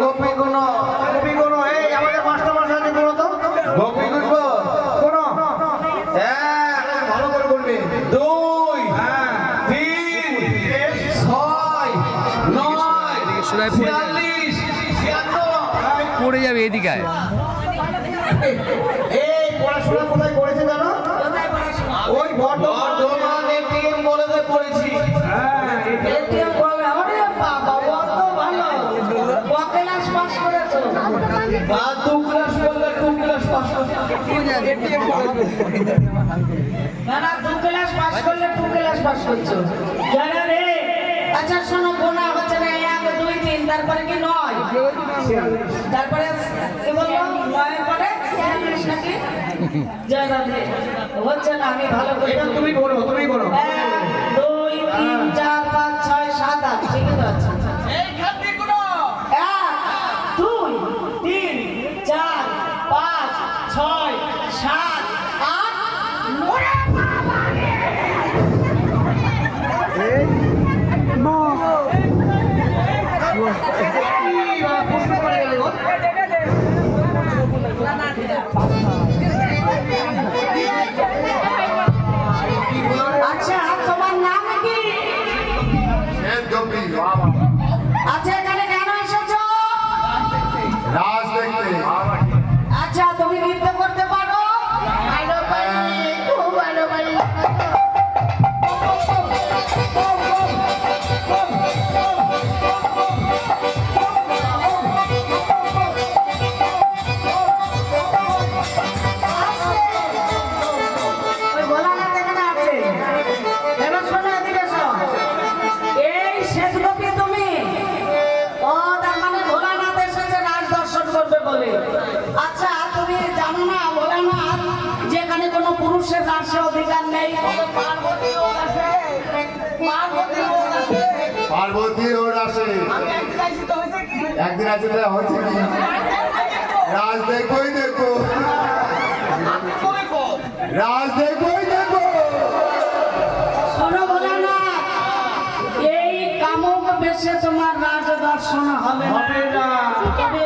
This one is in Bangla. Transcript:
গোপীগুণ এই আমাদের মাস্টার মশাই বলো তো গোপীগুণ কোন ভালো করে বলবে 2 3 6 9 46 96 পড়ে যাবে এদিকে আয়। এই পড়াশোনা কোথায় করেছে জানো? ওই বর্ধমান এটিএম কলেজে পড়েছি। এটিএম কলেজ আরে বাবা কত ভালো কত ক্লাস পাস করেছো? বা 2 ক্লাস বললে 2 ক্লাস পাস এটিএম কলেজে না না 2 ক্লাস পাস করলে 2 ক্লাস পাস করছো জানা রে। আচ্ছা শোনো গোনা হচ্ছে না 1 2 3 তারপরে কি 9 তারপরে কি বললো 9 এর পরে 46 নাকি জানা রে হচ্ছে না আমি ভালো করে এটা তুমি বলো 1 2 3 4 5 6 7 8 ঠিক আছে এই খাতি গুলো 1 2 3 4 5 6 7 8 ওরে বাবা রে প্রশ্ন করে গেল গো। আচ্ছা তোমার নাম কি? আচ্ছা এখানে কেন এসেছো? আচ্ছা তুমি নৃত্য করতে পারো? ভালো পারি খুব ভালো পারি ওই ভোলানাথ এখানে আছে। এবার শোনো এদিকে এসো। এই শেষগোপী তুমি? ও তার মানে ভোলানাথ এসেছে রাজ দর্শন করবে বলে। আচ্ছা তুমি জানো না ভোলানাথ যেখানে কোনো পুরুষের রাসে অধিকার নেই পার্বতী ওর আসে একদিন আছে হয়েছে কি রাজ দেখবোই দেখবো রাজ দেখবোই দেখবো শোনো ভোলানাথ এই কামক বেশে তোমার রাজ দর্শন হবে না।